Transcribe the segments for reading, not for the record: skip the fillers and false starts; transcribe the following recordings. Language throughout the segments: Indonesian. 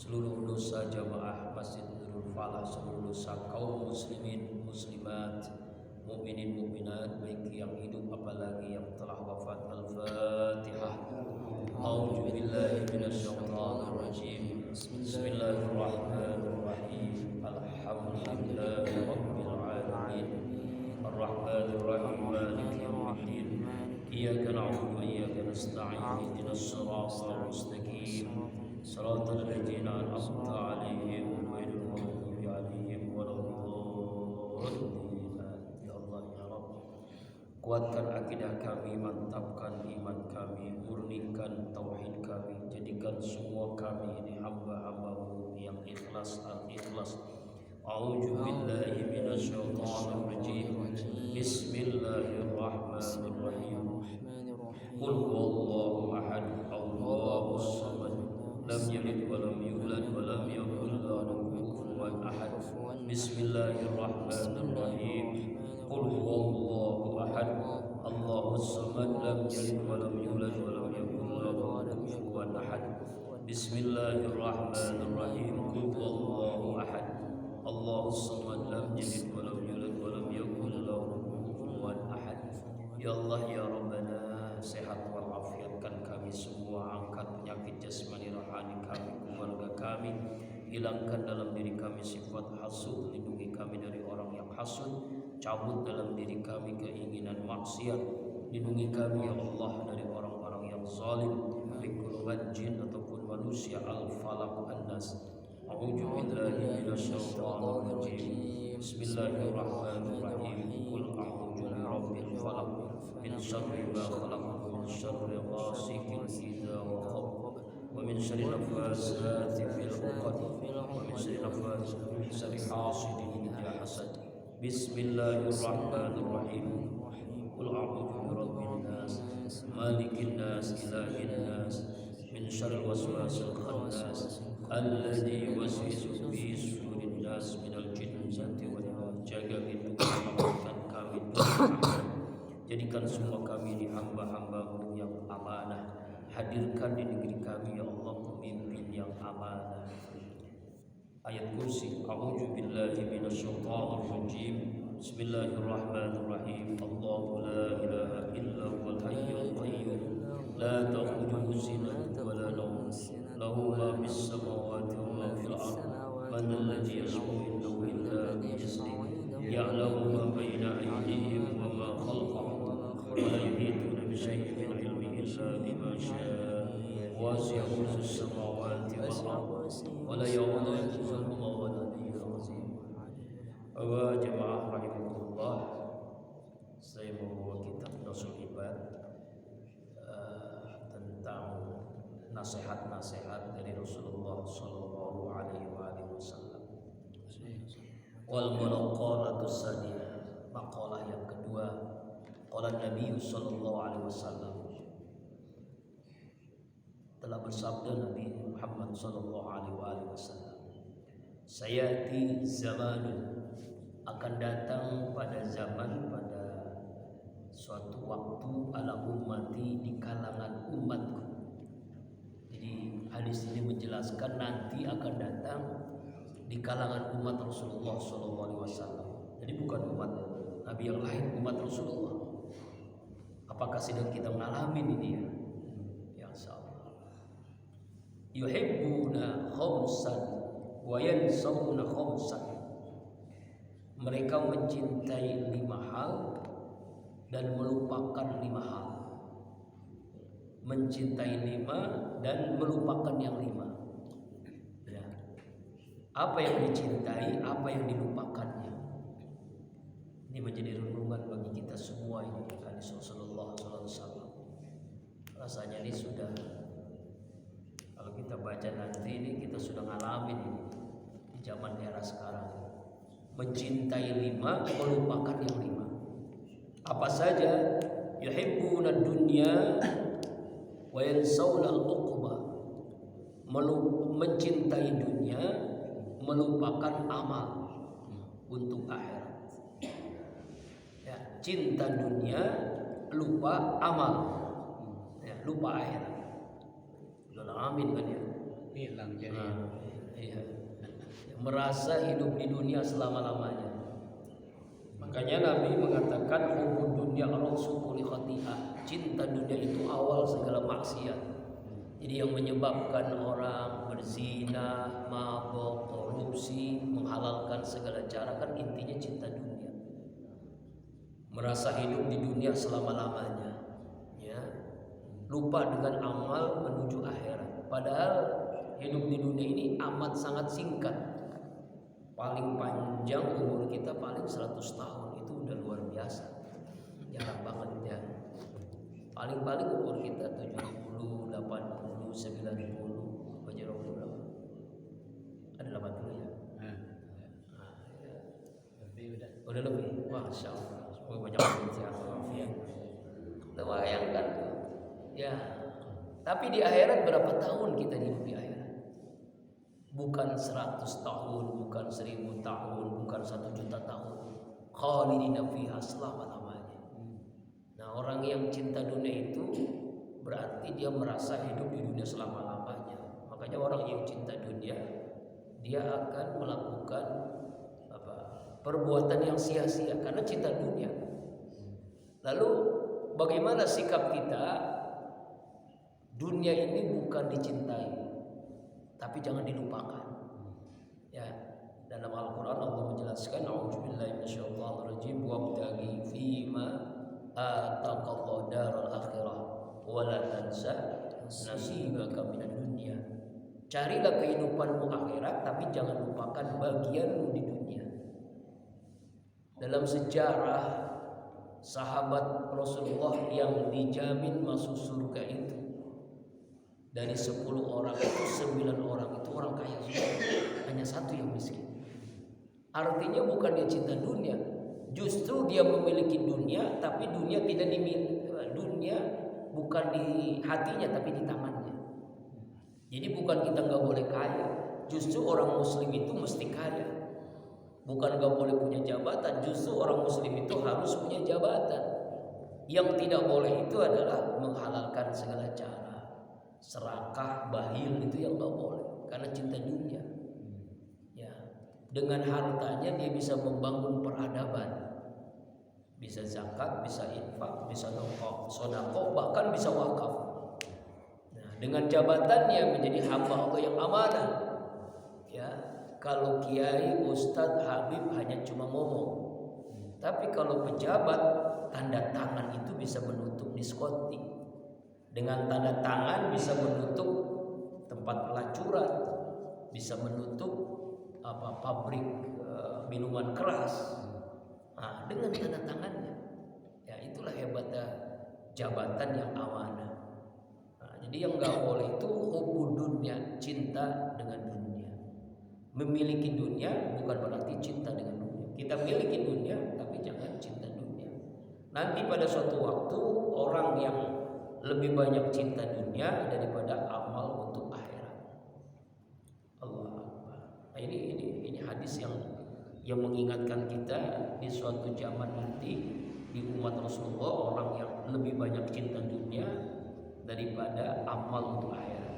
seluruh dosa jamaah Masjid Nurul Falah, seluruh dosa kaum muslimin muslimat, mukminin mukminat, baik yang hidup apalagi yang telah wafat. Al-Fatihah. A'udzu billahi minasyaitonir rajim. Bismillahirrahmanirrahim. Alhamdulillahi rabbil alamin. Ar-Rahmanir Rahim. Maliki yaumiddin. Iyyaka na'budu wa iyyaka nasta'in. Ihdinas siratal mustaqim. Shiratal ladzina an'amta 'alaihim ghairil maghdubi 'alaihim waladdallin. Ya Allah ya Rabb, kuatkan akidah kami, mantapkan iman kami, murnikan tauhid kami, jadikan semua kami ini hamba-hamba-Mu yang ikhlas al-ikhlas. A'udzu billahi minasyaitonir rajim. Bismillahirrahmanirrahim. Qul huwallahu ahad, Allahus samad, lam yalid wa lam yulad wa lam yakul lahu kufuwan ahad. Bismillahirrahmanirrahim. Qul huwallahu ahad, Allahus samad, lam yalid wa lam yulad wa lam yakul lahu kufuwan ahad. Bismillahirrahmanirrahim. Qul huwallahu ahad, Allahus samad, lam yalid wa lam yulad wa lam yakul lahu kufuwan ahad. Ya Allah ya Rabbana, sehat walafiatkan kami semua, angkat penyakit jasmani rohani kami, keluarga kami, hilangkan dalam diri kami sifat hasud, lindungi kami dari orang yang hasud, cabut dalam diri kami keinginan maksiat, lindungi kami ya Allah dari orang-orang yang zalim, baik golongan jin ataupun manusia. Al-Falaq An-Nas. A'udzu billahi minasyaitonir rajim. Bismillahirrahmanirrahim. Qul a'udzu birabbil falaq, min syarri ma khalaq, min syarri ghasiqin idza waqab, wa min syarri nafasati fil 'uqad, wa min syarri hasidin idza hasad. Bismillahirrahmanirrahim. Qul a'udzu birabbin nas, malikin nas, ilahin nas, min syarril waswasil khannas, alladzi yuwaswisu fi sudurin nas, minal jinnati wan nas. Jaga lindungi kami, jadikan semua kami ini hamba-hamba-Mu yang amanah. Hadirkan di negeri kami ya Allah pemimpin yang amanah. Ayat kursi. A'udzu billahi minasyaitonir rajim. Bismillahirrahmanirrahim. Allahu la ilaha illa huwal hayyul qayyum, la ta'khudhuhu sinatun wa la nawm, lahu ma fis samawati wa ma fil ardh. Man alladhi yashfa'u indahu illa bi'iznihi, ya'lamu ma bayna aydihim wa ma khalfahum, wa la yuhituna bi shay'in min 'ilmihi illa bima sha'a. Wasi'a kursiyyuhus samawati wal ardh, wa la ya'uduhu hifdhuhuma wa huwal 'aliyyul 'azim. Wa jamaah rahimakumullah, saya membawa kitab Nasul Ibad tentang nasihat-nasihat dari Rasulullah sallallahu alaihi wasallam. Wal maqalatus saniyah, maqalah yang kedua. Qala Nabi sallallahu alaihi wasallam, telah bersabda Nabi Muhammad sallallahu alaihi wasallam, sayati zamanun, akan datang pada zaman, pada suatu waktu, ala ummati, di kalangan umatku. Jadi hadis ini menjelaskan nanti akan datang di kalangan umat Rasulullah SAW. Jadi bukan umat Nabi yang lain, umat Rasulullah. Apakah sedang kita mengalami ini ya? Ya Allah. Yuhibbuna khamsan wa yansawna khamsan. Mereka mencintai 5 hal dan melupakan 5 hal. Mencintai 5 dan melupakan yang 5. Ya. Apa yang dicintai, apa yang dilupakannya. Ini menjadi renungan bagi kita semua ini. Hadis Rasulullah SAW. Rasanya ini sudah, kalau kita baca nanti ini, kita sudah ngalamin ini di zaman era sekarang. Mencintai 5, melupakan yang 5. Apa saja? Yuhibbuna dunya wa yansawna al-uqba. Mencintai dunia, melupakan amal untuk akhirat. Ya, cinta dunia, lupa amal. Ya, lupa akhirat. Amin kan ya? Hilang jadi. Iya. Merasa hidup di dunia selama-lamanya. Makanya Nabi mengatakan hubbud dunya rasul kulli khati'ah. Cinta dunia itu awal segala maksiat. Jadi yang menyebabkan orang berzina, mabok, korupsi, menghalalkan segala cara kan intinya cinta dunia. Merasa hidup di dunia selama-lamanya, ya. Lupa dengan amal menuju akhirat. Padahal hidup di dunia ini amat sangat singkat. Paling panjang umur kita paling 100 tahun, itu udah luar biasa. Jarang banget ya. Paling-paling umur kita 70, 80, 90. Baca Rabbul berapa? Ada 80 ya? Ya. Udah lebih. Masya Allah. Semoga banyak sehat walafiat. Kita bayangkan tuh. Ya. Tapi di akhirat berapa tahun kita hidup di akhirat? Bukan 100 tahun, bukan 1000 tahun, bukan 1 juta tahun. Khalidina fiha, selama-lamanya. Nah, orang yang cinta dunia itu berarti dia merasa hidup di dunia selama-lamanya. Makanya orang yang cinta dunia, dia akan melakukan perbuatan yang sia-sia karena cinta dunia. Lalu bagaimana sikap kita? Dunia ini bukan dicintai, tapi jangan dilupakan. Ya, dalam Al-Qur'an Allah menjelaskan, a'udzubillahi minasyaitonirrajim, wabtaghi fima ataqallahu daral akhirah wa la tansa nasibaka minad dunya. Carilah kehidupanmu akhirat, tapi jangan lupakan bagianmu di dunia. Dalam sejarah sahabat Rasulullah yang dijamin masuk surga itu, dari 10 orang itu 9 orang itu orang kaya semua, hanya 1 yang miskin. Artinya bukan dia cinta dunia, justru dia memiliki dunia, tapi dunia tidak dimiliki. Dunia bukan di hatinya tapi di tangannya. Jadi bukan kita nggak boleh kaya, justru orang Muslim itu mesti kaya. Bukan nggak boleh punya jabatan, justru orang Muslim itu harus punya jabatan. Yang tidak boleh itu adalah menghalalkan segala cara. Serakah, bahil itu yang nggak boleh karena cinta dunia. Ya, dengan hartanya dia bisa membangun peradaban, bisa zakat, bisa infak, bisa sedekah, bahkan bisa wakaf. Nah, dengan jabatannya menjadi hamba Allah yang amanah. Ya, kalau kiai, ustadz, habib hanya cuma ngomong, tapi kalau pejabat tanda tangan itu bisa menutup diskotik. Dengan tanda tangan bisa menutup tempat pelacuran, bisa menutup pabrik minuman keras. Nah, dengan tanda tangannya, ya itulah hebatnya jabatan yang amanah. Nah, jadi yang nggak boleh itu hubbud dunya, cinta dengan dunia. Memiliki dunia bukan berarti cinta dengan dunia. Kita miliki dunia, tapi jangan cinta dunia. Nanti pada suatu waktu orang yang lebih banyak cinta dunia daripada amal untuk akhirat. Allah Akbar. Nah, ini hadis yang mengingatkan kita di suatu zaman nanti di umat Rasulullah orang yang lebih banyak cinta dunia daripada amal untuk akhirat.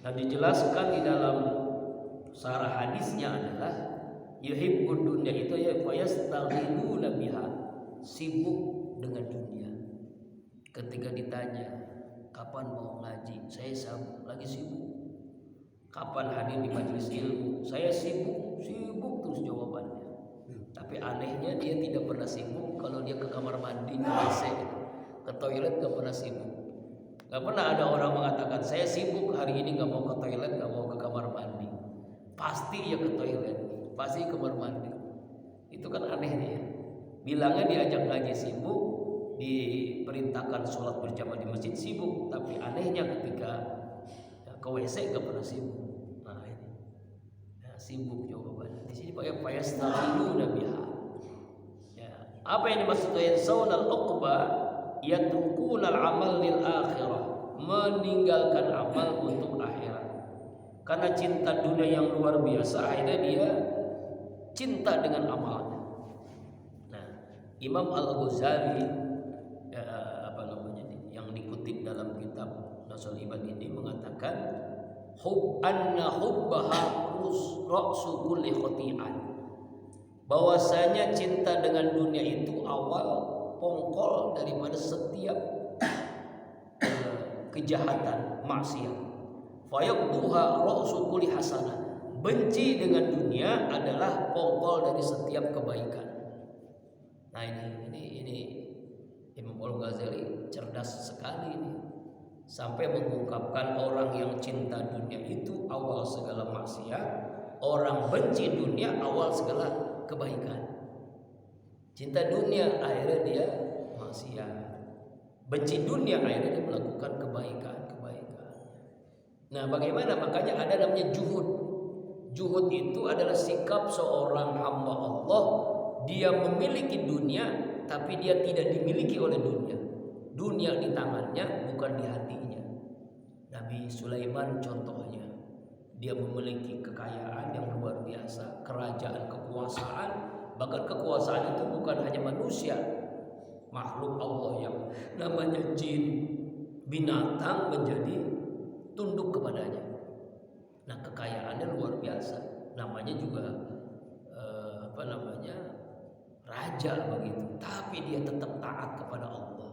Nah, dijelaskan di dalam sarah hadisnya adalah yuhibbud dunya itu ya fayastaghiluna biha, sibuk dengan dunia. Ketika ditanya kapan mau ngaji, saya lagi sibuk. Kapan hadir di majelis ilmu, saya sibuk terus jawabannya. Tapi anehnya dia tidak pernah sibuk kalau dia ke kamar mandi, ke WC, ke toilet gak pernah sibuk. Gak pernah ada orang mengatakan saya sibuk hari ini gak mau ke toilet, gak mau ke kamar mandi. Pasti ya ke toilet, pasti ke kamar mandi. Itu kan anehnya ya. Bilangnya diajak ngaji sibuk, diperintahkan sholat berjamaah di masjid sibuk, tapi anehnya ketika ke WC gak pernah sibuk. Nah ini, nah, sibuk jawabannya. Di sini pakai fayastaghiluna biha. Ya, apa yang dimaksud yansawna al-uqba? Yatrukuna al-amal lil akhirah, meninggalkan amal untuk akhirat. Karena cinta dunia yang luar biasa, akhirnya dia cinta dengan amalnya. Nah, Imam Al-Ghazali yang dikutip dalam kitab Nasul Ibad ini mengatakan hubbaha ra'su kulli khati'an. Bahwasanya cinta dengan dunia itu awal pongkol daripada setiap kejahatan, maksiat. Fayaqduha ra'su kulli hasanah. Benci dengan dunia adalah pongkol dari setiap kebaikan. Nah ini Imam Al-Ghazali cerdas sekali ini. Sampai mengungkapkan orang yang cinta dunia itu awal segala maksiat, orang benci dunia awal segala kebaikan. Cinta dunia akhirnya dia maksiat, benci dunia akhirnya dia melakukan kebaikan. Nah bagaimana? Makanya ada namanya juhud. Juhud itu adalah sikap seorang hamba Allah. Dia memiliki dunia tapi dia tidak dimiliki oleh dunia. Dunia di tangannya bukan di hatinya. Nabi Sulaiman contohnya, dia memiliki kekayaan yang luar biasa, kerajaan, kekuasaan. Bahkan kekuasaan itu bukan hanya manusia, makhluk Allah yang namanya jin, binatang menjadi tunduk kepadanya. Nah kekayaannya luar biasa, namanya juga raja begitu, tapi dia tetap taat kepada Allah.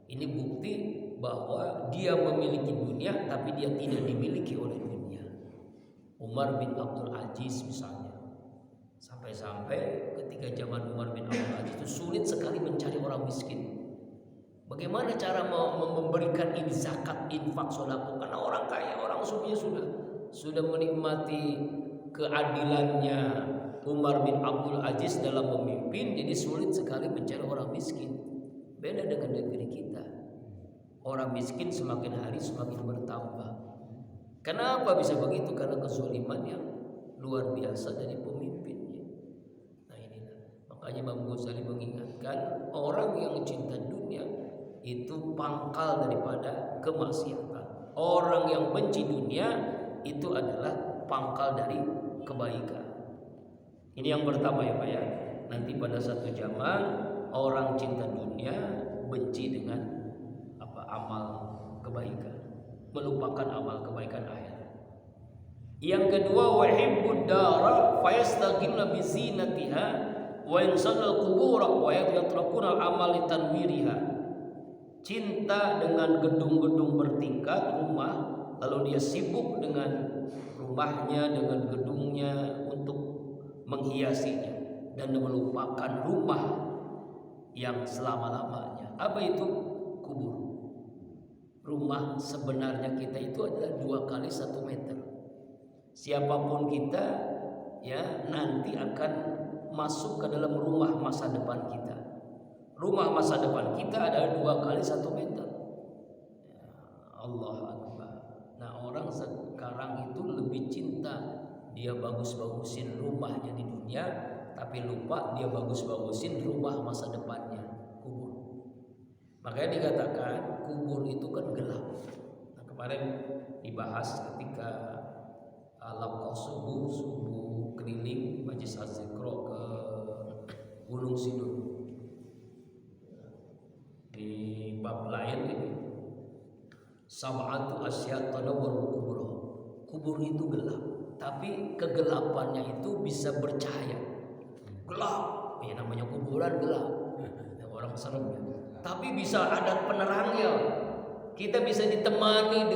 Ini bukti bahwa dia memiliki dunia tapi dia tidak dimiliki oleh dunia. Umar bin Abdul Aziz misalnya, sampai-sampai ketika zaman Umar bin Abdul Aziz itu sulit sekali mencari orang miskin. Bagaimana cara memberikan ini zakat, infak, sedekah? Karena orang kaya, orang sudah menikmati keadilannya Umar bin Abdul Aziz dalam memimpin, jadi sulit sekali mencari orang miskin. Beda dengan negeri kita, orang miskin semakin hari semakin bertambah. Kenapa bisa begitu? Karena kezaliman yang luar biasa dari pemimpinnya. Nah inilah makanya Imam Ghazali mengingatkan orang yang cinta dunia itu pangkal daripada kemaksiatan. Orang yang benci dunia itu adalah pangkal dari kebaikan. Ini yang pertama ya Pak ya. Nanti pada satu zaman orang cinta dunia benci dengan amal kebaikan, melupakan amal kebaikan akhirat. Yang kedua, wahibbud dara fayastaghilna bi zinatiha wa yansalul qubur wa yatrakuna amal tanwiriha. Cinta dengan gedung-gedung bertingkat rumah, lalu dia sibuk dengan rumahnya, dengan gedungnya untuk menghiasinya dan melupakan rumah yang selama-lamanya. Apa itu? Kubur. Rumah sebenarnya kita itu adalah 2 kali 1 meter. Siapapun kita ya nanti akan masuk ke dalam rumah masa depan kita. Rumah masa depan kita adalah 2 kali 1 meter. Ya, Allah Akbar. Nah orang sekarang itu lebih cinta dia bagus-bagusin rumahnya di dunia, tapi lupa dia bagus-bagusin rumah masa depannya, kubur. Makanya dikatakan kubur itu kan gelap. Nah, kemarin dibahas ketika halaqah subuh keliling Majlis Az-Zikra ke Gunung Sindur. Di bab lain ini sab'atu asya tanawwarul kubur. Kubur itu gelap, tapi kegelapannya itu bisa bercahaya. Gelap, ya namanya kuburan gelap. Orang serem ya. Tapi bisa ada penerangnya. Kita bisa ditemani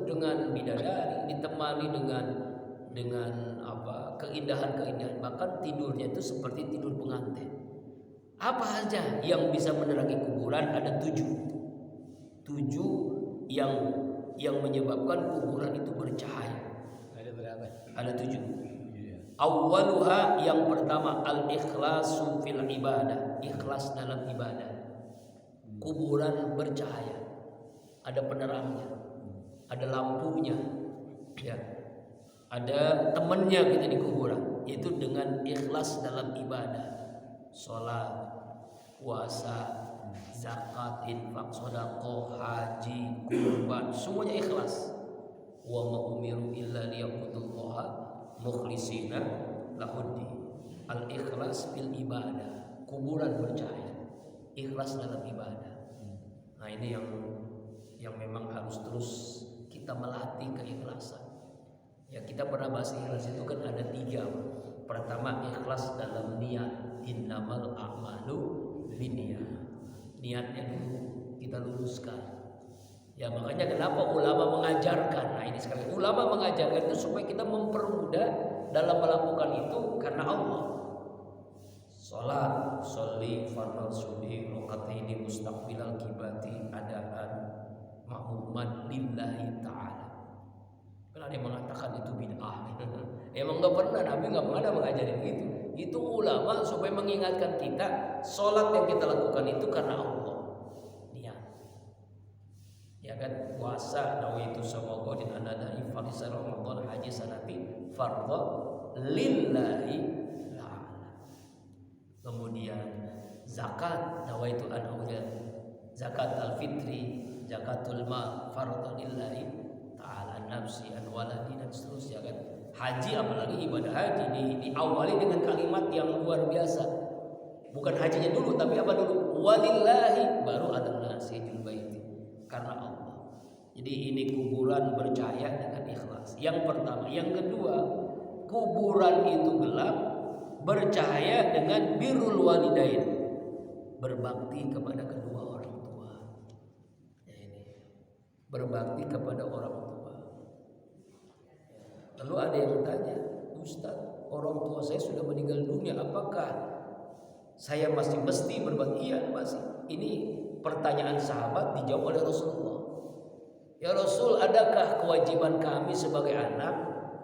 dengan bidadari, ditemani dengan keindahan-keindahan. Bahkan tidurnya itu seperti tidur pengantin. Apa saja yang bisa menerangi kuburan? Ada 7 yang menyebabkan kuburan itu bercahaya. Ada berapa? Ada 7. Awwaluha, yang pertama al-ikhlasu fil ibadah, ikhlas dalam ibadah. Kuburan bercahaya, ada penerangnya, ada lampunya, ya, ada temannya kita di kuburan, yaitu dengan ikhlas dalam ibadah, sholat, puasa, zakat, infak, sedekah, haji, kurban, semuanya ikhlas. Wa ma umiru illa liya'budullaha mukhlishina lahud-din. Al-ikhlas fil ibadah, kuburan bercahaya, ikhlas dalam ibadah. Nah ini yang memang harus terus kita melatih keikhlasan. Ya, kita pernah bahas ikhlas itu kan ada 3. Pertama, ikhlas dalam niat. Innamal a'malu binniyat. Niatnya dulu kita luruskan. Ya, makanya kenapa ulama mengajarkan. Nah, ini sekali ulama mengajarkan itu supaya kita mempermudah dalam melakukan itu karena Allah. Salat, sholli fardhu subhi rakaataini mustaqbilal qiblati adaan ma'muman lillahi ta'ala. Kan ada yang mengatakan itu bid'ah. Emang nggak pernah, Nabi nggak pernah mengajarin gitu. Itu ulama supaya mengingatkan kita sholat yang kita lakukan itu karena Allah. Niat. Ya kan, puasa nawaitu samagodin anadai farisa Ramadan haji sanati fardhu lillahi ta'ala. Kemudian zakat nawaitu an zakat al-fitri zakatul mal fardhu lillahi ta'ala nafsi an waladi dan seterusnya kan. Haji, apalagi ibadah haji diawali dengan kalimat yang luar biasa. Bukan hajinya dulu, tapi apa dulu? Walillahi, baru ada nasihul baiti. Karena Allah. Jadi ini kuburan percaya dengan ikhlas. Yang pertama, yang kedua, kuburan itu gelap bercahaya dengan birrul walidain, berbakti kepada kedua orang tua. Ya, ini berbakti kepada orang tua. Lalu ada yang tanya, Ustaz, orang tua saya sudah meninggal dunia, apakah saya masih mesti berbakti? Iya, masih. Ini pertanyaan sahabat dijawab oleh Rasulullah. Ya Rasul, adakah kewajiban kami sebagai anak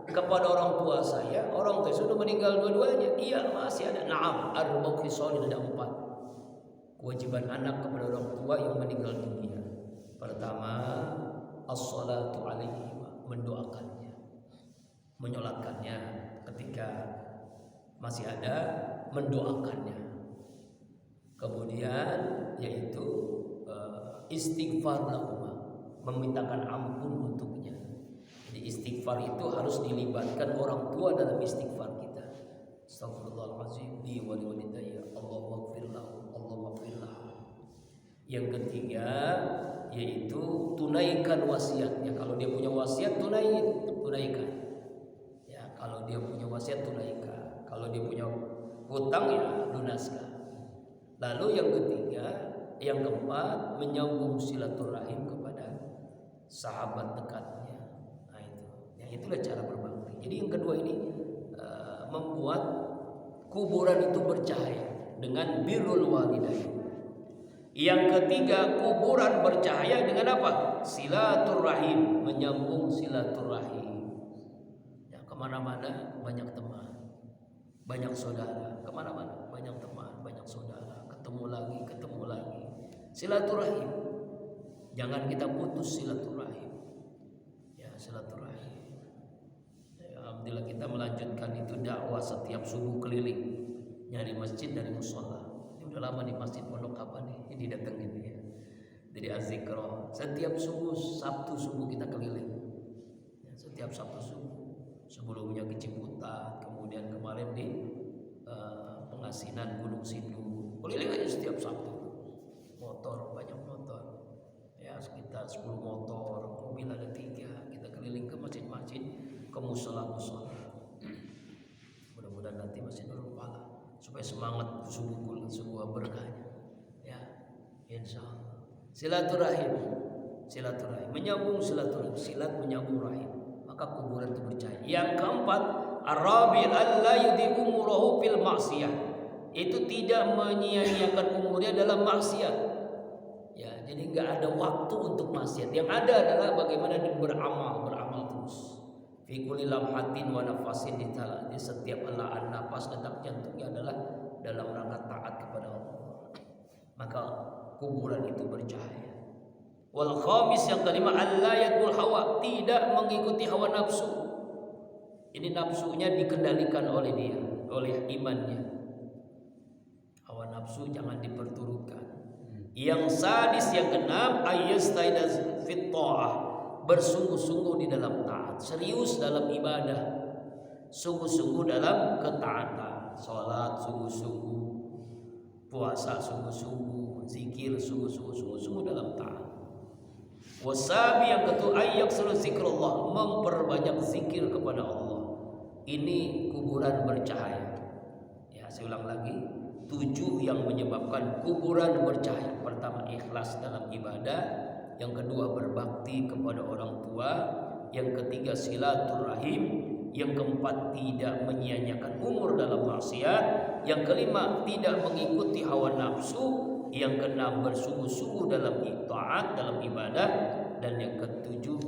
kepada orang tua saya? Orang tua sudah meninggal dua-duanya. Iya, masih ada. Na'am, arba'u khisalin, ada 4 kewajiban anak kepada orang tua yang meninggal dunia. Pertama, as-salatu alaihi, mendoakannya, menyolatkannya ketika masih ada, mendoakannya. Kemudian yaitu istighfar lahum, memintakan ampun untuknya. Jadi istighfar itu harus dilibatkan orang tua dalam istighfar kita. Astagfirullahaladzim li wa liwalidayya, Allahu waghfir lahu, Allahu waghfir lahu. Yang ketiga yaitu tunaikan wasiatnya. Kalau dia punya wasiat, tunaikan. Kalau dia punya wasiat, tunaikan. Kalau dia punya hutang, ya lunaskan. Lalu yang ketiga, yang keempat, menyambung silaturahim kepada sahabat dekatnya. Nah itu, ya itulah cara berbakti. Jadi yang kedua ini membuat kuburan itu bercahaya dengan birrul walidain. Yang ketiga, kuburan bercahaya dengan apa? Silaturahim, menyambung silaturahim. Kemana-mana banyak teman, banyak saudara. Kemana-mana banyak teman, banyak saudara. Ketemu lagi. Silaturahim. Jangan kita putus silaturahim. Ya, silaturahim. Ya, alhamdulillah kita melanjutkan itu dakwah setiap subuh keliling, nyari masjid dari musola. Ini udah lama di masjid Pondok apa nih? Ini datengin ya. Jadi azikro. Setiap subuh, Sabtu subuh kita keliling. Ya, setiap Sabtu subuh. Sebelumnya ke Ciputat, kemudian kemarin di Pengasinan Gunung Sindu. Keliling aja setiap Sabtu. Motor, banyak motor. Ya, sekitar 10 motor, mobil ada 3. Kita keliling ke masjid-masjid, ke musola-musola. Mudah-mudahan nanti masih Nurul Pala supaya semangat subuh sebuah berkahnya. Ya, insyaallah. Silaturahim, menyambung silaturahim, silat menyambung rahim. Maka kuburan itu bercahaya. Yang keempat, arabi alla yudhi'u umurahu fil maksiyah. Itu tidak menyia-nyiakan umurnya dalam maksiat. Ya, jadi enggak ada waktu untuk maksiat. Yang ada adalah bagaimana dia beramal terus. Fi kulli lamhatin wa nafasin, di setiap helaan nafas detak jantungnya adalah dalam rangka taat kepada Allah. Maka kuburan itu bercahaya. Wal khamis, yang kelima, alla yadul hawa, tidak mengikuti hawa nafsu. Ini nafsunya dikendalikan oleh dia, oleh imannya. Hawa nafsu jangan diperturutkan. Yang sadis, yang keenam, ayyastaidaz fit ta'ah, bersungguh-sungguh di dalam taat, serius dalam ibadah, sungguh-sungguh dalam ketaatan. Salat sungguh-sungguh, puasa sungguh-sungguh, zikir sungguh-sungguh dalam taat. Wasabi yang kedua ayyaksulu zikrullah, memperbanyak zikir kepada Allah. Ini kuburan bercahaya. Ya, saya ulang lagi. 7 yang menyebabkan kuburan bercahaya. Pertama, ikhlas dalam ibadah. Yang kedua, berbakti kepada orang tua. Yang ketiga, silaturahim. Yang keempat, tidak menyia-nyiakan umur dalam maksiat. Yang kelima, tidak mengikuti hawa nafsu. Yang keenam, bersungguh-sungguh dalam taat, dalam ibadah. Dan yang ketujuh,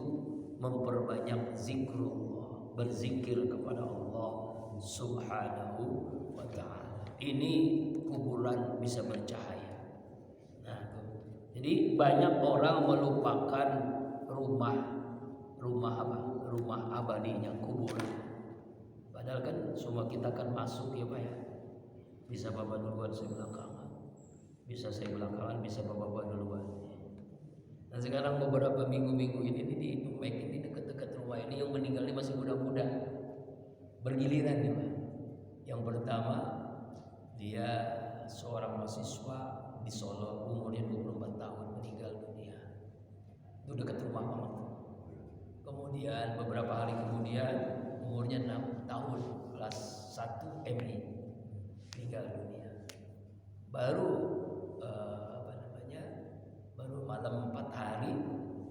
memperbanyak zikrullah, berzikir kepada Allah Subhanahu wa ta'ala. Ini kuburan bisa bercahaya. Nah, jadi banyak orang melupakan rumah abadinya kuburan. Padahal kan semua kita akan masuk ya Pak ya. Bisa Bapak duluan, saya belakangan. Bisa saya belakangan, bisa Bapak duluan. Nah sekarang beberapa minggu-minggu ini di Dumek ini dekat-dekat rumah ini yang meninggal ini masih muda-muda, bergiliran ya Pak. Yang pertama, dia seorang mahasiswa di Solo, umurnya 24 tahun, meninggal dunia. Itu dekat rumah banget. Kemudian beberapa hari kemudian, umurnya 6 tahun, kelas 1 MI, meninggal dunia. Baru baru malam 4 hari,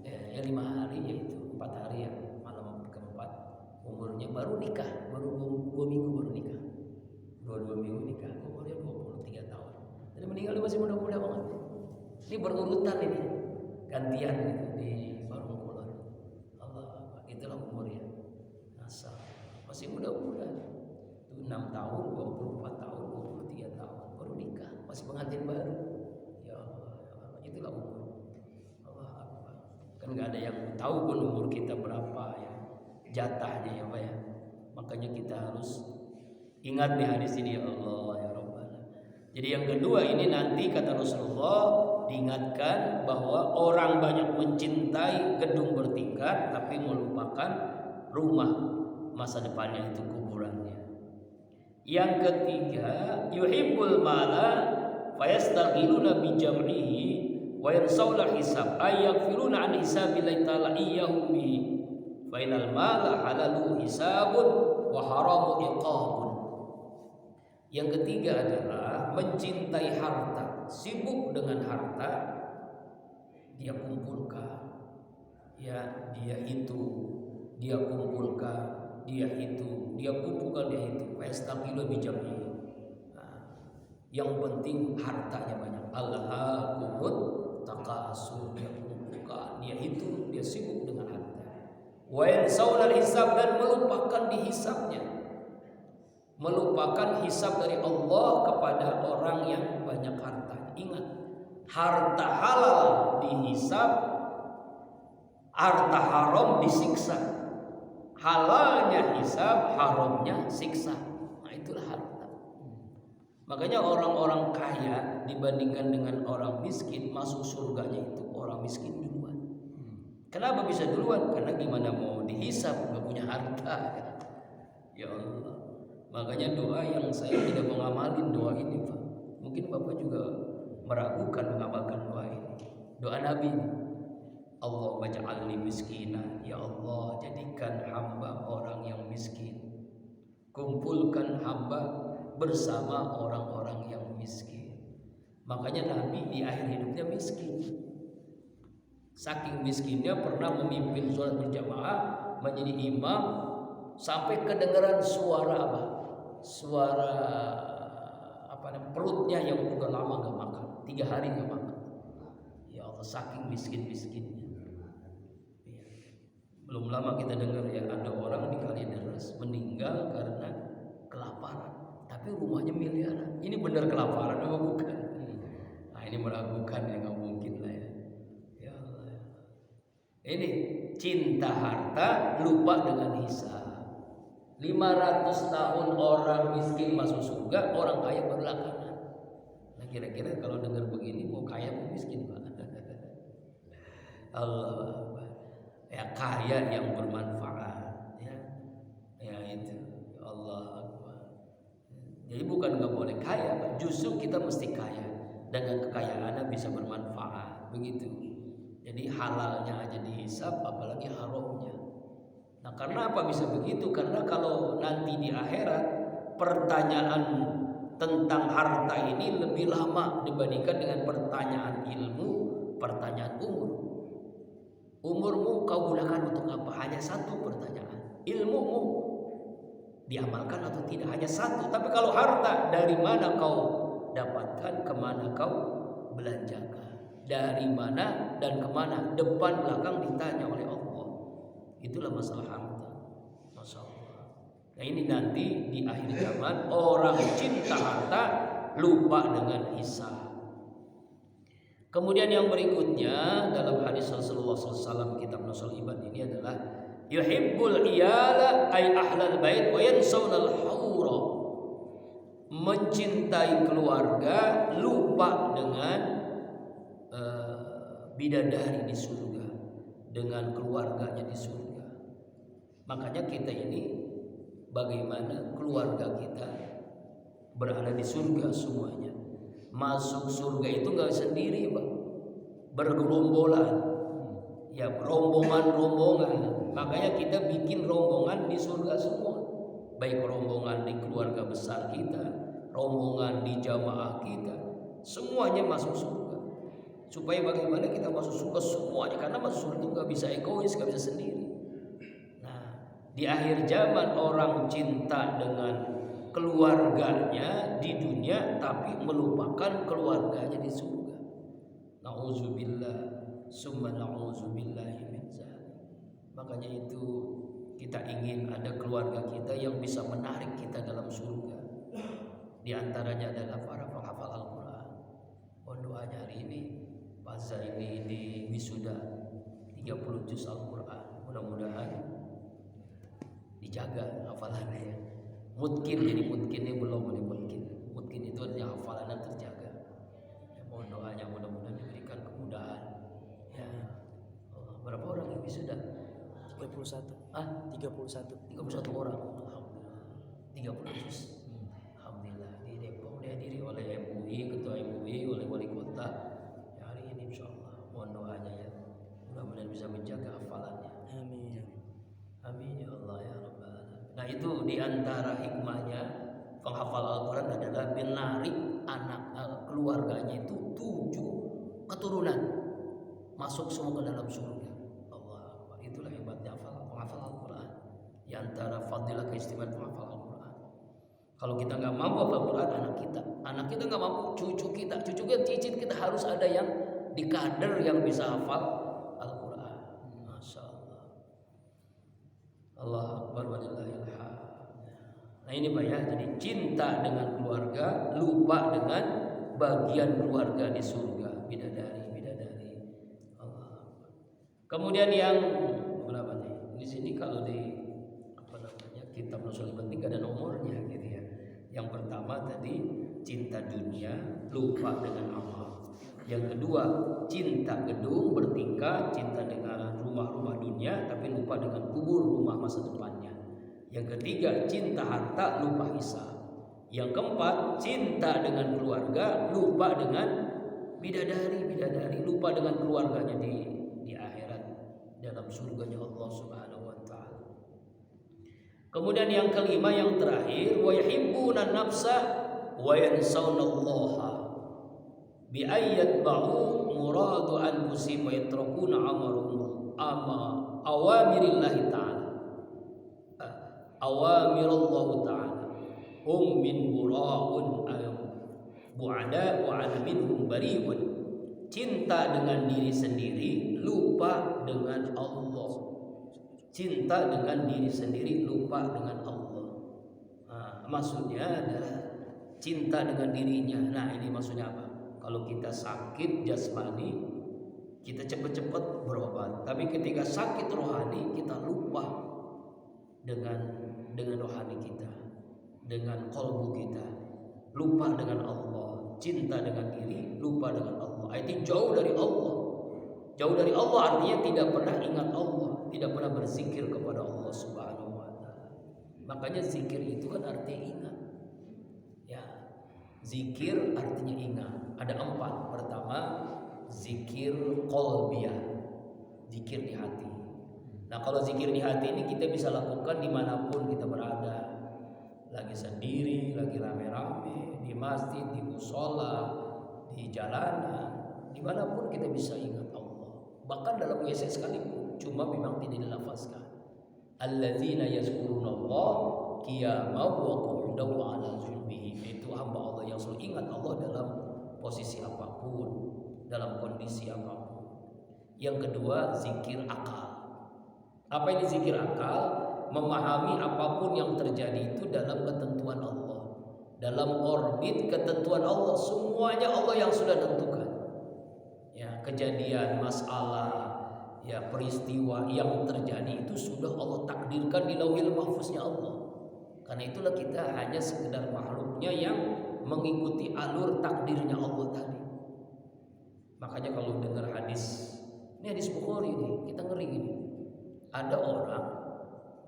5 hari, yaitu 4 hari ya, malam keempat, umurnya baru nikah, baru 2 minggu baru nikah, 2 minggu nikah, umurnya 23 tahun. Jadi meninggal masih muda-muda banget. Ini berurutan ini, gantian gitu di Barung Kulon. Allah, itulah umurnya. Asal masih muda-muda. 6 tahun, 24 tahun, 23 tahun baru nikah, masih pengantin baru. Ya Allah, itulah umur. Allah Akbar. Kan nggak ada yang tahu pun umur kita berapa ya, jatahnya ya Pak ya. Makanya kita harus ingat di hadis ini, ya Allah ya Rabbana. Jadi yang kedua ini nanti kata Rasulullah diingatkan bahwa orang banyak mencintai gedung bertingkat tapi melupakan rumah masa depannya, itu kuburannya. Yang ketiga, yuhibbul mala fayastaghiluna bi jam'ihi wa yansawla hisab ay yaghfiruna an hisabillahi ta'ala iyyahum bihi fa inal mala halalu hisabun wa haramu iqabun. Yang ketiga adalah mencintai harta, sibuk dengan harta, dia kumpulkan, ya dia itu, dia kumpulkan, dia itu, dia kumpulkan, dia itu. Fastaqilu bijam'i. Yang penting hartanya banyak. Alhaakumut takasur, dia kumpulkan, dia itu, dia sibuk dengan harta. Wa yansawna hisab, dan melupakan dihisabnya. Melupakan hisab dari Allah kepada orang yang banyak harta. Ingat, harta halal dihisab, harta haram disiksa. Halalnya hisab, haramnya siksa. Nah itulah harta. Makanya orang-orang kaya dibandingkan dengan orang miskin, masuk surganya itu orang miskin duluan. Kenapa bisa duluan? Karena gimana mau dihisab, gak punya harta. Ya Allah. Makanya doa yang saya tidak mengamalin doa ini Pak. Mungkin Bapak juga meragukan mengamalkan doa ini. Doa Nabi ini. Allahumma ja'alni miskina, ya Allah jadikan hamba orang yang miskin. Kumpulkan hamba bersama orang-orang yang miskin. Makanya Nabi di akhir hidupnya miskin. Saking miskinnya pernah memimpin sholat berjamaah, menjadi imam, sampai kedengaran suara apa? Suara perutnya yang udah lama gak makan, 3 hari gak makan. Ya Allah, saking miskinnya. Belum lama kita dengar ya, ada orang di Kalideres meninggal karena kelaparan, tapi rumahnya miliaran. Ini benar kelaparan apa bukan? Nah ini meragukan, ya nggak mungkin lah ya. Ya Allah. Ini cinta harta, lupa dengan hisab. 500 tahun orang miskin masuk surga, orang kaya belakangan. Nah kira-kira kalau dengar begini mau kaya mau miskin Pak? Allah. Ya kaya yang bermanfaat, ya itu, ya Allah Akbar. Jadi bukan nggak boleh kaya, justru kita mesti kaya, dengan kekayaannya bisa bermanfaat, begitu. Jadi Jadi halalnya aja dihisab, apalagi haramnya. Nah, karena apa bisa begitu? Karena kalau nanti di akhirat pertanyaan tentang harta ini lebih lama dibandingkan dengan pertanyaan ilmu, pertanyaan umur. Umurmu kau gunakan untuk apa? Hanya satu pertanyaan. Ilmumu diamalkan atau tidak? Hanya satu. Tapi kalau harta, dari mana kau dapatkan, kemana kau belanjakan, dari mana dan kemana, depan belakang ditanya oleh Allah. Itulah masalah harta. Masya Allah. Nah, ini nanti di akhir zaman orang cinta harta lupa dengan hisab. Kemudian yang berikutnya dalam hadis Rasulullah SAW kitab Nasul Ibad ini adalah yuhibbul iyala ay ahlal bait wa yansawna al-hawra. Mencintai keluarga, lupa dengan bidadari di surga, dengan keluarganya di surga. Makanya kita ini bagaimana keluarga kita berada di surga semuanya. Masuk surga itu nggak sendiri, Pak, bergerombolan, ya rombongan. Makanya kita bikin rombongan di surga semua, baik rombongan di keluarga besar kita, rombongan di jamaah kita, semuanya masuk surga. Supaya bagaimana kita masuk surga semuanya, karena masuk surga itu nggak bisa egois, nggak bisa sendiri. Nah, di akhir zaman orang cinta dengan keluarganya di dunia tapi melupakan keluarganya di surga. Nauzubillah, summa nauzubillahi min dzalik. Makanya itu kita ingin ada keluarga kita yang bisa menarik kita dalam surga. Di antaranya adalah para penghafal Al-Qur'an. Mohon doanya hari ini Pak Zaini di wisuda 30 juz Al-Qur'an. Mudah-mudahan dijaga hafalannya ya. Mungkin jadi mungkinnya belum boleh mungkin itu artinya hafalannya terjaga. Ya, mohon doanya mudah-mudahan diberikan kemudahan. Ya. Berapa orang yang wisuda? 31. 31 orang. Alhamdulillah. 30 juz. Alhamdulillah. Di Depok dihadiri oleh MUI, ketua MUI, oleh wali kota. Ya, hari ini insyaallah mohon doanya ya. Mudah-mudahan bisa menjaga hafalannya. Amin. Amin ya Allah ya Rabbal. Nah, itu diantara hikmahnya penghafal Al-Quran adalah menarik anak keluarganya itu 7 keturunan masuk semua ke dalam surga. Allah, itulah hebatnya penghafal Al-Quran. Di antara fadilah keistimewaan penghafal Al-Quran. Kalau kita nggak mampu hafal Al-Quran, anak kita nggak mampu, cucu kita, cicit kita harus ada yang di kader yang bisa hafal Al-Quran. Masya Allah. Allah Akbar walillahil hamd. Nah, ini Pak ya, jadi cinta dengan keluarga, lupa dengan bagian keluarga di surga, bidadari. Allah. Kemudian yang berapa nih? Di sini kalau di kitab Nasul Ibad ada nomornya gitu ya. Yang pertama tadi cinta dunia, lupa dengan amal. Yang kedua, cinta gedung bertingkah, cinta dengan rumah-rumah dunia tapi lupa dengan kubur, rumah masa depannya. Yang ketiga, cinta harta, lupa hisab. Yang keempat, cinta dengan keluarga, lupa dengan bidadari, lupa dengan keluarganya di akhirat dalam surganya Allah Subhanahu wa taala. Kemudian yang kelima, yang terakhir, wa yuhibbuna nafsa wa yansawnallaha bi ayyat ba'u muradu anfusihim wa yatrakuna awamirillahi ta'ala awamirallahu ta'ala hum min bura'un bu'ada wa ana minhum bari'un. Cinta dengan diri sendiri, lupa dengan Allah. Cinta dengan diri sendiri, lupa dengan Allah. Maksudnya adalah cinta dengan dirinya. Nah, ini maksudnya apa? Kalau kita sakit jasmani, kita cepat-cepat berobat. Tapi ketika sakit rohani, kita lupa dengan rohani kita, dengan qalbu kita, lupa dengan Allah. Cinta dengan diri, lupa dengan Allah. Itu jauh dari Allah. Jauh dari Allah artinya tidak pernah ingat Allah, tidak pernah berzikir kepada Allah Subhanahu wa taala. Makanya zikir itu kan artinya ingat. Ya. Zikir artinya ingat. Ada 4. Pertama, zikir qalbiyah. zikir di hati. Nah kalau zikir di hati ini kita bisa lakukan dimanapun kita berada, lagi sendiri, lagi rame-rame, di masjid, di musola, di jalanan, dimanapun kita bisa ingat Allah. Bahkan dalam WC sekalipun, cuma memang tidak dilafazkan. Alladzina yazkurunallah qiyaman wa qu'udan wa 'ala junubihim. Itu hamba Allah yang selalu ingat Allah dalam posisi apapun, dalam kondisi apapun. Yang kedua, zikir akal. Apa ini zikir akal? Memahami apapun yang terjadi itu dalam ketentuan Allah, dalam orbit ketentuan Allah. Semuanya Allah yang sudah tentukan. Ya, kejadian, masalah, ya peristiwa yang terjadi itu sudah Allah takdirkan di lauhil mahfuznya Allah. Karena itulah kita hanya sekedar makhluknya yang mengikuti alur takdirnya Allah tadi. Makanya kalau dengar hadis, ini hadis Bukhari nih, kita ngeri gini. Ada orang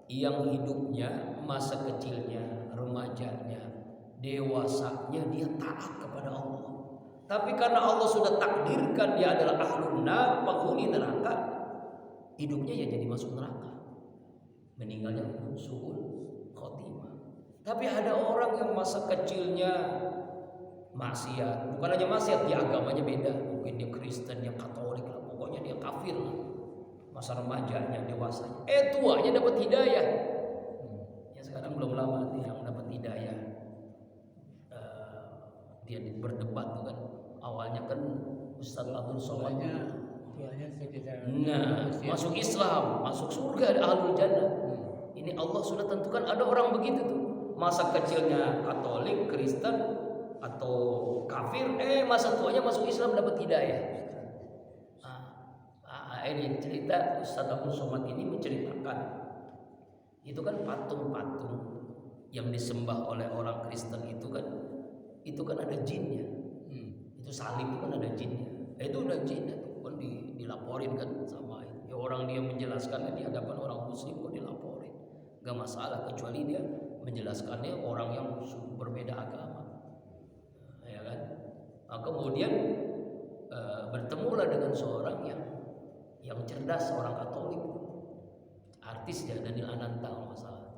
yang hidupnya, masa kecilnya, remajanya, dewasanya dia taat kepada Allah. Tapi karena Allah sudah takdirkan dia adalah ahlun nar, penghuni neraka, hidupnya ya jadi masuk neraka. Meninggalnya suul khotimah. Tapi ada orang yang masa kecilnya maksiat, bukan hanya maksiat, dia agamanya beda. Mungkin dia Kristen, dia Katolik lah, pokoknya dia kafir lah. Masa remajanya, dewasanya, tuanya dapat hidayah. Ya sekarang belum lama nih yang dapat hidayah. Dia berdebat tuh kan. Awalnya kan Ustaz Abdul Somad. Nah, masuk Islam, masuk surga, ahlul jannah. Ini Allah sudah tentukan ada orang begitu tuh. Masa kecilnya Katolik, Kristen atau kafir, masa tuanya masuk Islam dapat hidayah. Ini cerita Ustaz Abdul Somad ini menceritakan itu kan patung-patung yang disembah oleh orang Kristen itu kan ada jinnya. Itu salib itu kan ada jinnya. Itu udah jinnya tuh kan dilaporin kan sama ya orang dia menjelaskannya di hadapan orang muslim kok dilaporin. Gak masalah kecuali dia menjelaskannya orang yang berbeda agama. Ya kan? Nah, kemudian bertemulah dengan seorang yang cerdas, orang Katolik, artis dia Daniel Ananta kalau nggak salah.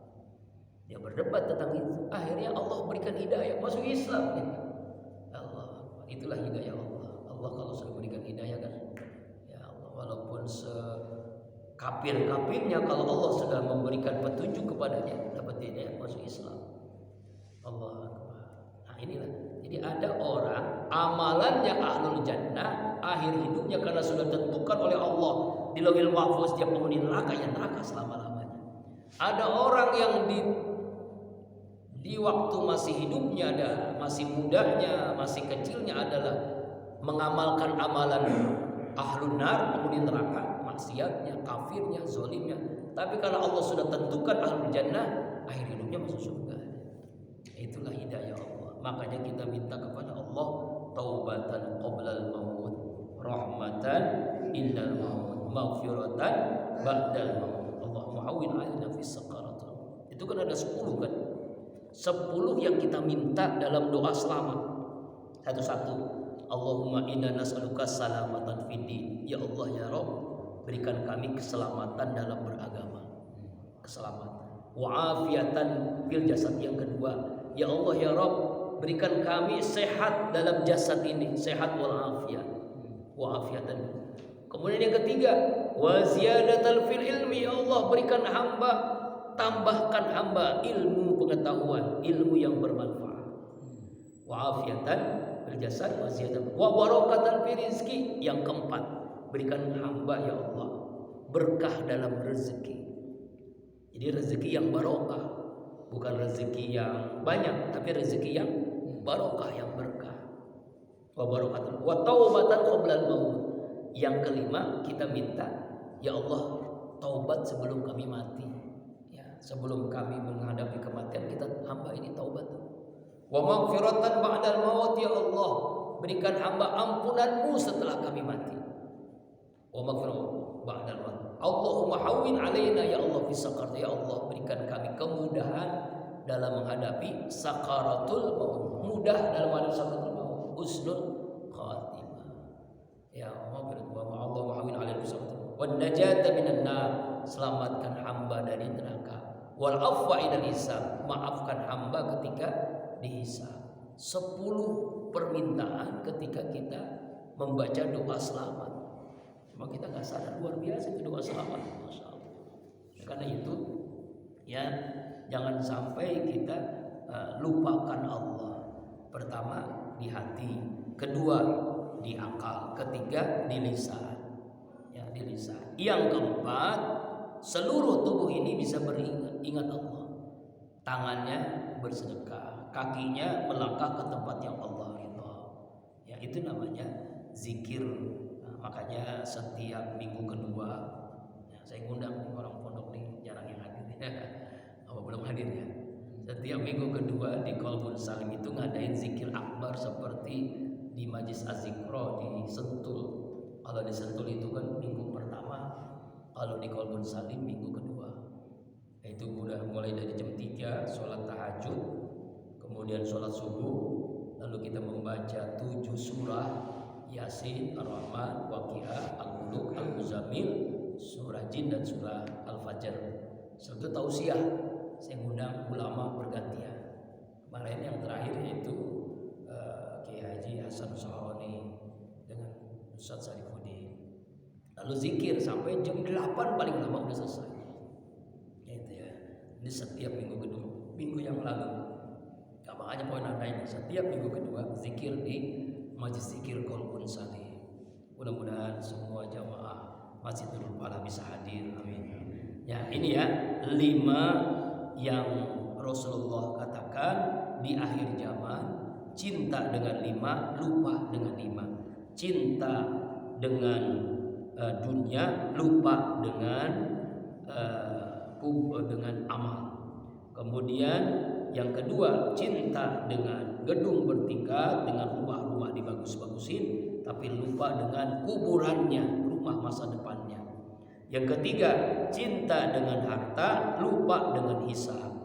Dia berdebat tentang itu. Akhirnya Allah berikan hidayah masuk Islam. Allah, itulah hidayah Allah. Allah kalau sudah berikan hidayah kan, ya Allah, walaupun sekafir-kafirnya, kalau Allah sudah memberikan petunjuk kepadanya, dapat hidayah masuk Islam. Allah Akbar. Nah inilah. Jadi ada orang amalannya ahlul jannah, akhir hidupnya karena sudah tentukan oleh Allah di lauhil mahfuz dia penghuni neraka, ya neraka selama-lamanya. Ada orang yang di waktu masih hidupnya, masih mudanya, masih kecilnya adalah mengamalkan amalan ahlun nar, penghuni neraka, maksiatnya, kafirnya, zalimnya. Tapi karena Allah sudah tentukan ahlul jannah, akhir hidupnya masuk surga. Itulah hidayah Allah. Makanya kita minta kepada Allah taubatan qoblal maut, rahmatan indal maut, maghfiratan ba'dal maut. Allahumma hawwin 'alaina fis sakaratul maut. Itu kan ada 10 kan? 10 yang kita minta dalam doa selamat. Satu-satu. Allahumma inna nas'aluka salamatan fid din. Ya Allah ya Rabb, berikan kami keselamatan dalam beragama. Keselamatan. Wa afiatan fil jasad. Yang kedua, ya Allah ya Rabb, berikan kami sehat dalam jasad ini, sehat wal afiat, wa afiatan. Kemudian yang ketiga, wa ziyadatal fil ilmi. Ya Allah, berikan hamba, tambahkan hamba ilmu pengetahuan, ilmu yang bermanfaat. Wa afiatan fil jasad wa ziyadatan wa barakatan fil rizqi. Yang keempat, berikan hamba ya Allah berkah dalam rezeki. Jadi rezeki yang barokah, bukan rezeki yang banyak, tapi rezeki yang barokah, yang berkah. Wa barakatan wa taubatan qoblal maut. Yang kelima, kita minta ya Allah taubat sebelum kami mati. Ya, sebelum kami menghadapi kematian, kita hamba ini taubat. Wa maghfiratan ba'dal maut. Ya Allah, berikan hamba ampunanmu setelah kami mati. Wa maghfiratan ba'dal maut. Allahumma hawwin 'alaina ya Allah fi sakar. Ya Allah, berikan kami kemudahan dalam menghadapi sakaratul maut. Mudah dalam menghadapi sakaratul maut. Husnul khatimah. Ya Allah, Allahumma hawwin 'alaina fi sakaratul maut. Wa wan najata minan nar, selamatkan hamba dari neraka, wal afwa inal hisab, maafkan hamba ketika dihisab. 10 permintaan ketika kita membaca doa selamat. Cuma kita nggak sadar, luar biasa itu doa selamat, masya Allah. Karena itu ya jangan sampai kita lupakan Allah. Pertama di hati, kedua di akal, ketiga di lisan. Ya, di lisan. Yang keempat, seluruh tubuh ini bisa beringat Allah. Tangannya bersedekah, kakinya melangkah ke tempat yang Allah ridha. Ya, itu namanya zikir. Nah, makanya setiap minggu kedua, ya, saya ngundang orang pondok nih, jarang yang hadir. Apa belum hadir ya? Setiap minggu kedua di Qalbun Salim itu ngadain zikir akbar seperti di Majlis Az-Zikra di Sentul. Kalau di Sentul itu kan minggu pertama, kalau di Qalbun Salim minggu kedua. Itu udah mulai dari jam 3 sholat tahajud, kemudian sholat subuh, lalu kita membaca 7 surah, Yasin, Ar-Rahman, Waqiah, Al-Mulk, Al-Muzammil, surah Jin dan surah Al-Fajr. Setelah itu tausiah, saya ngundang ulama bergantian. Kemarin yang terakhir yaitu Kiai Haji Hasan Sahroni dengan Ustaz Sarifuddin. Lalu zikir sampai jam 8 paling lama udah selesai. Itu ya. Ini setiap minggu kedua, minggu yang lalu. Makanya poin ini setiap minggu kedua zikir di Majlis Zikir Qalbun Salim. Mudah-mudahan semua jamaah Masjidul Falah bisa hadir. Amin. Ya, ini ya 5 yang Rasulullah katakan di akhir zaman. Cinta dengan 5, lupa dengan 5. Cinta dengan dunia, lupa dengan amal. Kemudian yang kedua, cinta dengan gedung bertingkat, dengan rumah-rumah dibagus-bagusin, tapi lupa dengan kuburannya, rumah masa depannya. Yang ketiga, cinta dengan harta, lupa dengan hisab.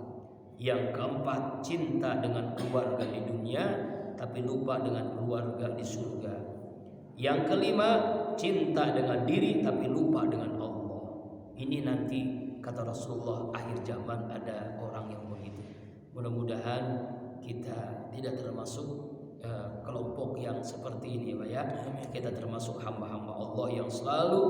Yang keempat, cinta dengan keluarga di dunia, tapi lupa dengan keluarga di surga. Yang kelima, cinta dengan diri, tapi lupa dengan Allah. Ini nanti kata Rasulullah, akhir zaman ada orang yang begitu. Mudah-mudahan kita tidak termasuk kelompok yang seperti ini, Pak ya. Kita termasuk hamba-hamba Allah yang selalu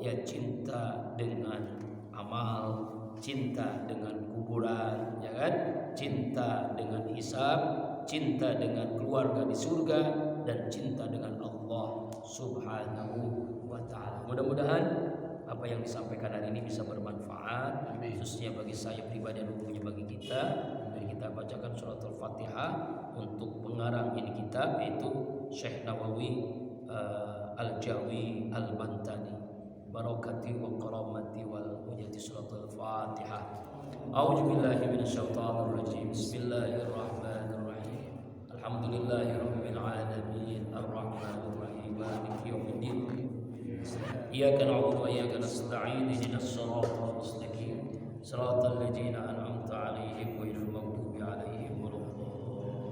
ya cinta dengan amal, cinta dengan kuburan, ya kan? Cinta dengan hisab, cinta dengan keluarga di surga, dan cinta dengan Allah Subhanahu wa ta'ala. Mudah-mudahan apa yang disampaikan hari ini bisa bermanfaat, khususnya bagi saya pribadi dan umumnya bagi kita. Mari kita bacakan surat Al-Fatihah untuk pengarang ini kitab, yaitu Syekh Nawawi Al-Jawi Al-Bantani. Barakati wa karamati wal hujati surat Al-Fatihah. A'udzu billahi minasyaitonir rajim. Bismillahirrahmanirrahim. Alhamdulillahirabbil alamin. Arrahmanir rahim. Maliki yaumiddin. Iyyaka na'budu wa iyyaka nasta'in. Ihdinas siratal mustaqim. Shiratal ladzina an'amta 'alaihim ghairil maghdubi 'alaihim waladdallin.